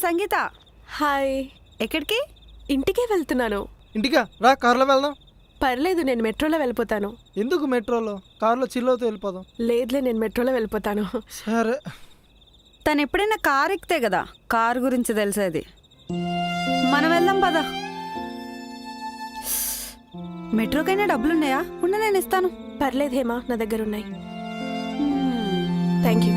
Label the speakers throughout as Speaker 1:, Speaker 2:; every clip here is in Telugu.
Speaker 1: సంగీత.
Speaker 2: హాయ్.
Speaker 1: ఎక్కడికి?
Speaker 2: ఇంటికే వెళ్తున్నాను.
Speaker 3: ఇంటికా రా, కార్లో వెళ్దాం.
Speaker 2: పర్లేదు, నేను మెట్రోలో వెళ్ళిపోతాను.
Speaker 3: ఎందుకు మెట్రోలో? కార్లో చిల్లవుతూ వెళ్ళిపోదాం.
Speaker 2: లేదులే, నేను మెట్రోలో వెళ్ళిపోతాను.
Speaker 3: సరే.
Speaker 1: తను ఎప్పుడైనా కార్ ఎక్కితే కదా కార్ గురించి తెలిసేది. మనం వెళ్దాం పద. మెట్రోకైనా డబ్బులున్నాయా? ఉన్న నేను ఇస్తాను.
Speaker 2: పర్లేదు హేమా, నా దగ్గర ఉన్నాయి. Thank you.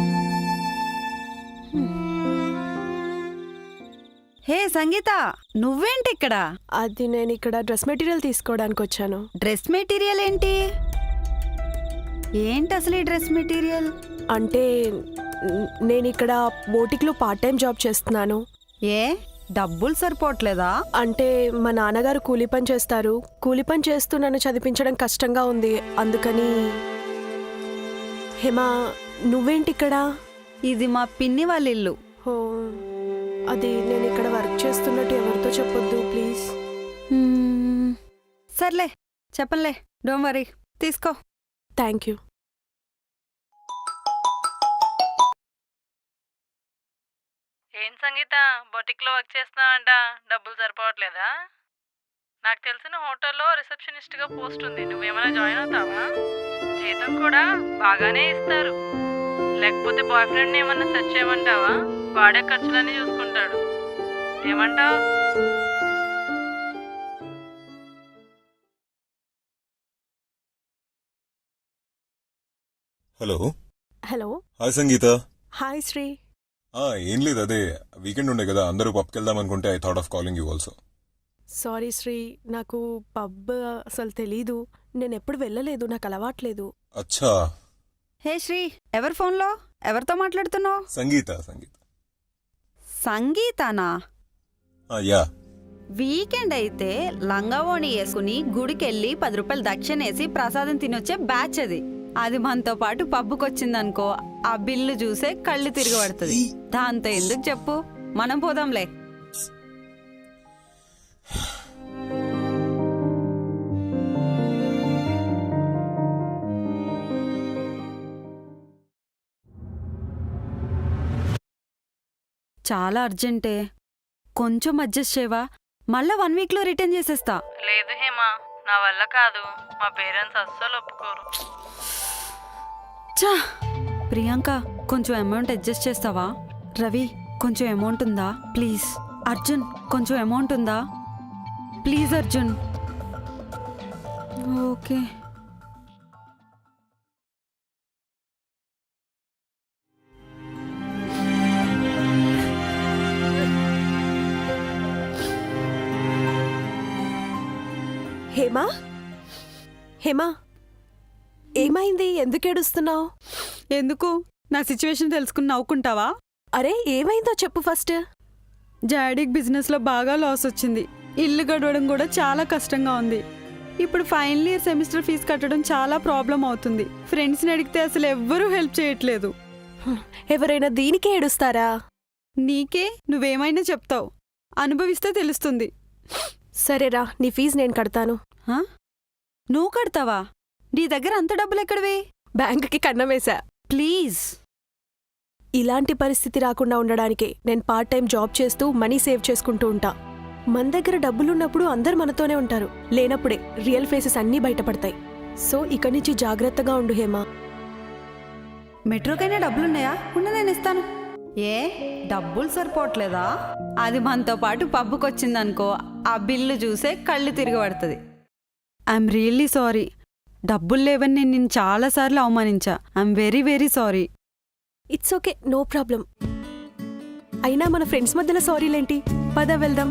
Speaker 1: హే సంగీత, నువ్వేంటి ఇక్కడ?
Speaker 2: అది నేను ఇక్కడ డ్రెస్ మెటీరియల్ తీసుకోవడానికి వచ్చాను.
Speaker 1: డ్రెస్ మెటీరియల్ ఏంటి? ఏంటి అసలు ఈ డ్రెస్ మెటీరియల్?
Speaker 2: అంటే నేను ఇక్కడ బోటిక్లో పార్ట్ టైం జాబ్ చేస్తున్నాను.
Speaker 1: ఏ డబ్బులు సరిపోవట్లేదా?
Speaker 2: అంటే మా నాన్నగారు కూలీ పని చేస్తారు. కూలీ పని చేస్తూ నన్ను చదివించడం కష్టంగా ఉంది, అందుకని. హేమా, నువ్వేంటి ఇక్కడ?
Speaker 1: ఇది మా పిన్ని వాళ్ళ ఇల్లు.
Speaker 2: ఓ, అది నేను ఇక్కడ వర్క్ చేస్తున్నట్టు ఎవరితో చెప్పొద్దు ప్లీజ్.
Speaker 1: సర్లే చెప్పలే, డోంట్ వరీ, తీసుకో.
Speaker 2: Thank you.
Speaker 4: ఏం సంగీత, బొటిక్లో వర్క్ చేస్తున్నావంట, డబ్బులు సరిపోవట్లేదా? నాకు తెలిసిన హోటల్లో రిసెప్షనిస్ట్గా పోస్ట్ ఉంది, నువ్వేమైనా జాయిన్ అవుతావా? జీతం కూడా బాగానే ఇస్తారు. లేకపోతే బాయ్ ఫ్రెండ్ని ఏమన్నా సెర్చ్ చేయమంటావా? వాడే ఖర్చులన్నీ చూసుకుంటాడు. ఏమంటావు?
Speaker 5: హలో.
Speaker 2: హలో.
Speaker 5: హాయ్ సంగీత.
Speaker 2: హాయ్ శ్రీ.
Speaker 5: ఏం లేదు, అదే వీకెండ్ ఉండే కదా, అందరూ పబ్కి వెళ్దాం అనుకుంటే I thought of calling you also.
Speaker 2: Sorry Sri, నాకు పబ్ అసలు తెలీదు. నేను ఎప్పుడు వెళ్ళలేదు, నాకు అలవాట్లేదు.
Speaker 5: అచ్చా.
Speaker 1: హే శ్రీ, ఎవరి ఫోన్లో ఎవరితో మాట్లాడుతున్నావు?
Speaker 5: సంగీత. సంగీత.
Speaker 1: సంగీతానా?
Speaker 5: యా.
Speaker 1: వీకెండ్ అయితే లంగావోణి వేసుకుని గుడికెళ్ళి 10 రూపాయలు దక్షిణేసి ప్రసాదం తినొచ్చే బ్యాచ్ అది. అది మనతో పాటు పబ్బుకొచ్చిందనుకో, ఆ బిల్లు చూసే కళ్ళు తిరగబడుతుంది. దాంతో ఎందుకు చెప్పు, మనం పోదాంలే. చాలా అర్జెంటే, కొంచెం అడ్జస్ట్ చేయవా? మళ్ళా 1 వీక్లో రిటర్న్ చేసేస్తా.
Speaker 4: లేదు హేమా, నా వల్ల కాదు. మా పేరెంట్స్ అస్సలు ఒప్పుకోరు.
Speaker 1: చా, ప్రియాంక కొంచెం అమౌంట్ అడ్జస్ట్ చేస్తావా? రవి కొంచెం అమౌంట్ ఉందా ప్లీజ్? అర్జున్ కొంచెం అమౌంట్ ఉందా ప్లీజ్? అర్జున్. ఓకే.
Speaker 2: హేమా, హేమా, ఏమైంది? ఎందుకు ఏడుస్తున్నావు?
Speaker 1: ఎందుకు? నా సిచ్యువేషన్ తెలుసుకుని నవ్వుకుంటావా?
Speaker 2: అరే ఏమైందో చెప్పు ఫస్ట్.
Speaker 1: జాడిక్ బిజినెస్లో బాగా లాస్ వచ్చింది. ఇల్లు గడవడం కూడా చాలా కష్టంగా ఉంది. ఇప్పుడు ఫైనల్ ఇయర్ సెమిస్టర్ ఫీజు కట్టడం చాలా ప్రాబ్లం అవుతుంది. ఫ్రెండ్స్ని అడిగితే అసలు ఎవ్వరూ హెల్ప్ చేయట్లేదు.
Speaker 2: ఎవరైనా దీనికే ఏడుస్తారా?
Speaker 1: నీకే, నువ్వేమైనా చెప్తావు, అనుభవిస్తే తెలుస్తుంది.
Speaker 2: సరేరా, నీ ఫీజు నేను కడతాను.
Speaker 1: నువ్వు కడతావా? నీ దగ్గర అంత డబ్బులు ఎక్కడివి?
Speaker 2: బ్యాంకుకి కన్నం వేశా.
Speaker 1: ప్లీజ్.
Speaker 2: ఇలాంటి పరిస్థితి రాకుండా ఉండడానికే నేను పార్ట్ టైం జాబ్ చేస్తూ మనీ సేవ్ చేసుకుంటూ ఉంటా. మన దగ్గర డబ్బులున్నప్పుడు అందరు మనతోనే ఉంటారు, లేనప్పుడే రియల్ ఫేసెస్ అన్నీ బయటపడతాయి. సో ఇక నుంచి జాగ్రత్తగా ఉండు హేమా.
Speaker 1: మెట్రోకైనా డబ్బులున్నాయా? ఉన్న నేను ఇస్తాను. ఏ డబ్బులు సరిపోవట్లేదా? అది మనతో పాటు పబ్బుకొచ్చిందనుకో, ఆ బిల్లు చూసే కళ్ళు తిరగబడుతుంది. I'm really sorry. డబ్బులు లేవని నేను నిన్ను చాలాసార్లు అవమానించా. I'm very very sorry.
Speaker 2: It's okay, no problem. అయినా మన ఫ్రెండ్స్ మధ్యలో సారీలేంటి? పద వెళ్దాం.